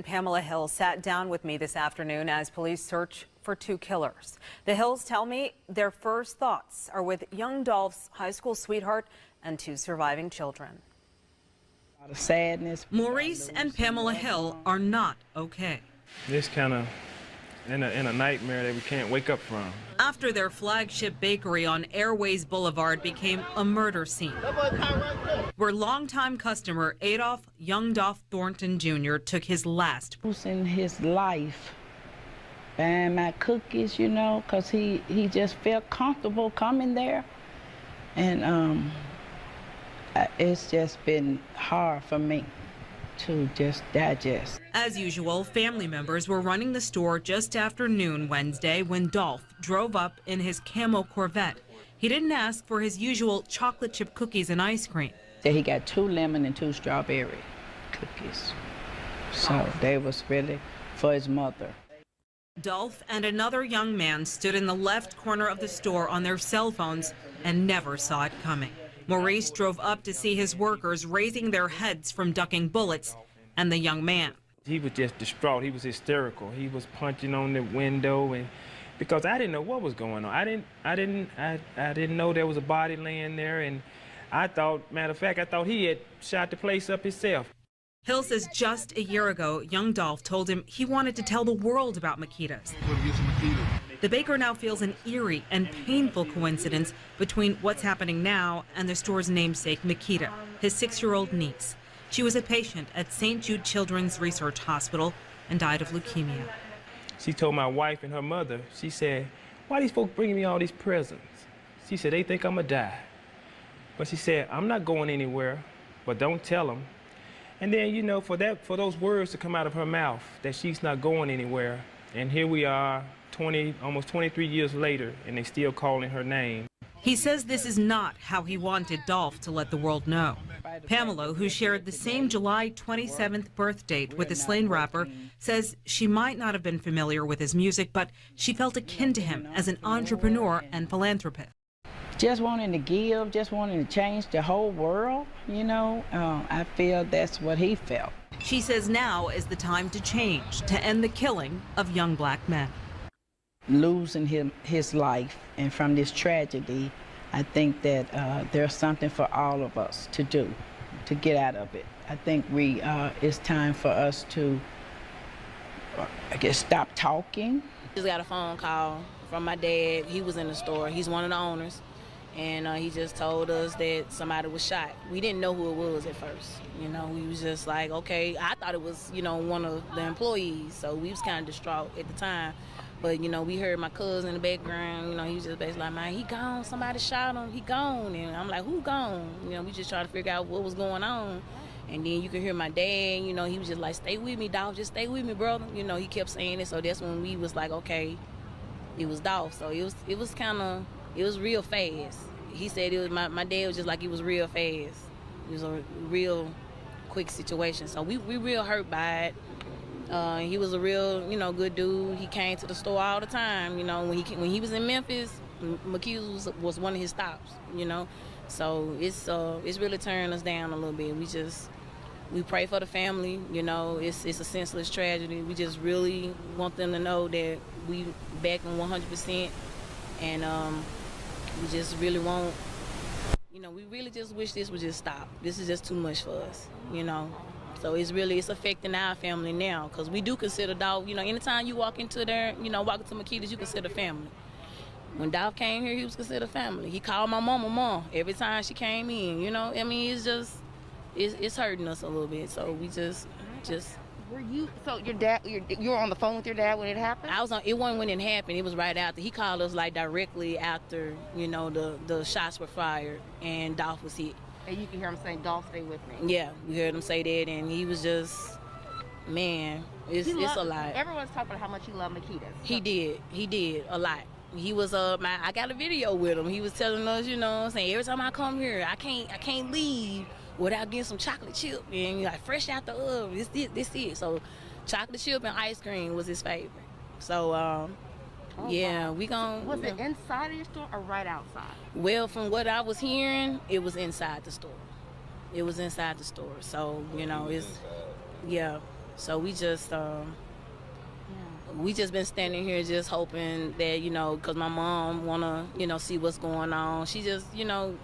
and Pamela Hill sat down with me this afternoon as police search for two killers. The Hills tell me their first thoughts are with young Dolph's high school sweetheart and two surviving children. A lot of sadness. Maurice and Pamela Hill are not okay. It's kind of in a nightmare that we can't wake up from. After their flagship bakery on Airways Boulevard became a murder scene, where longtime customer Adolph Young Dolph Thornton Jr. took his last. In his life, buying my cookies, you know, because he just felt comfortable coming there. And it's just been hard for me to just digest. As usual, family members were running the store just after noon Wednesday when Dolph drove up in his camo Corvette. He didn't ask for his usual chocolate chip cookies and ice cream. He got 2 lemon and 2 strawberry cookies. So they was really for his mother. Dolph and another young man stood in the left corner of the store on their cell phones and never saw it coming. Maurice drove up to see his workers raising their heads from ducking bullets, and the young man. He was just distraught. He was hysterical. He was punching on the window, and because I didn't know what was going on. I didn't know there was a body laying there, and I thought, matter of fact, I thought he had shot the place up himself. Hill says just a year ago, young Dolph told him he wanted to tell the world about Makeda's. The baker now feels an eerie and painful coincidence between what's happening now and the store's namesake, Makeda, his 6-year-old niece. She was a patient at St. Jude Children's Research Hospital and died of leukemia. She told my wife and her mother, she said, "Why these folks bringing me all these presents?" She said, "They think I'm gonna die." But she said, "I'm not going anywhere, but don't tell them." And then, you know, for those words to come out of her mouth, that she's not going anywhere, and here we are, almost 23 years later, and they still calling her name. He says this is not how he wanted Dolph to let the world know. Pamela, who shared the same July 27th birth date with the slain rapper, says she might not have been familiar with his music, but she felt akin to him as an entrepreneur and philanthropist. Just wanting to give, just wanting to change the whole world, you know, I feel that's what he felt. She says now is the time to change, to end the killing of young black men. Losing his life, and from this tragedy, I think that there's something for all of us to do to get out of it. I think it's time for us to, I guess, stop talking. Just got a phone call from my dad. He was in the store. He's one of the owners. And he just told us that somebody was shot. We didn't know who it was at first. You know, we was just like, okay. I thought it was, you know, one of the employees. So we was kind of distraught at the time. But, you know, we heard my cousin in the background. You know, he was just basically like, man, he gone. Somebody shot him. He gone. And I'm like, who gone? You know, we just trying to figure out what was going on. And then you can hear my dad, you know, he was just like, stay with me, Dolph. Just stay with me, brother. You know, he kept saying it. So that's when we was like, okay, it was Dolph. So it was kind of, it was real fast. He said it was my dad was just like, it was real fast. It was a real quick situation. So we real hurt by it. He was a real, you know, good dude. He came to the store all the time. You know, when he was in Memphis, Makeda's was one of his stops. You know, so it's really turning us down a little bit. We pray for the family. You know, it's a senseless tragedy. We just really want them to know that we back them 100%, and we just really want, you know, we really just wish this would just stop. This is just too much for us, you know. So it's affecting our family now, because we do consider Dolph, you know, anytime you walk into there, you know, walk into Makeda's, you consider family. When Dolph came here, he was considered family. He called my mom every time she came in, you know. I mean, it's just, it's hurting us a little bit. So we just. Were you, so your dad, you were on the phone with your dad when it happened? It wasn't when it happened. It was right after. He called us like directly after, you know, the shots were fired and Dolph was hit. And you can hear him saying, Dolph, stay with me. Yeah, we heard him say that, and he was just, man, it's a lot. Everyone's talking about how much he loved Makeda. He did a lot. He was I got a video with him. He was telling us, you know, saying every time I come here, I can't leave without getting some chocolate chip and like fresh out the oven. This it. So chocolate chip and ice cream was his favorite. So yeah, wow. we gon'. Was it inside of your store or right outside? Well, from what I was hearing, it was inside the store. It was inside the store. So, you know, yeah. So we just been standing here just hoping that, you know, because my mom wanna, you know, see what's going on. She just, you know,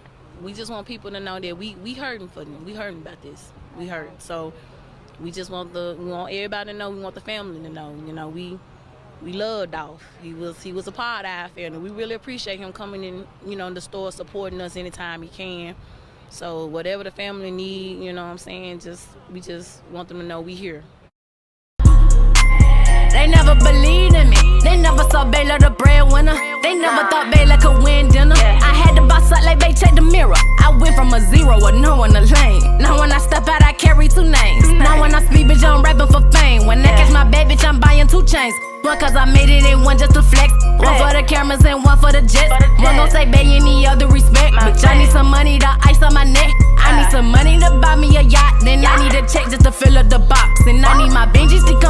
we just want people to know that we hurting for them. We hurting about this. We hurt. So we just want everybody to know. We want the family to know. You know, we love Dolph. He was a part of our family. We really appreciate him coming in, you know, in the store, supporting us anytime he can. So whatever the family need, you know what I'm saying, we just want them to know we here. They never believed in me. They never saw Baylor the breadwinner. They never thought Baylor could win dinner. I had to boss up like they check the mirror. I went from a zero with no one to lane. Now when I step out, I carry 2 names. Now when I speak, bitch, I'm rapping for fame. When I catch my bad bitch, I'm buying 2 chains. One cause I made it and one just to flex. One for the cameras and one for the jets. One gon' say Bay any other respect. Bitch, I need some money to ice on my neck. I need some money to buy me a yacht. Then I need a check just to fill up the box. And I need my Benjis to come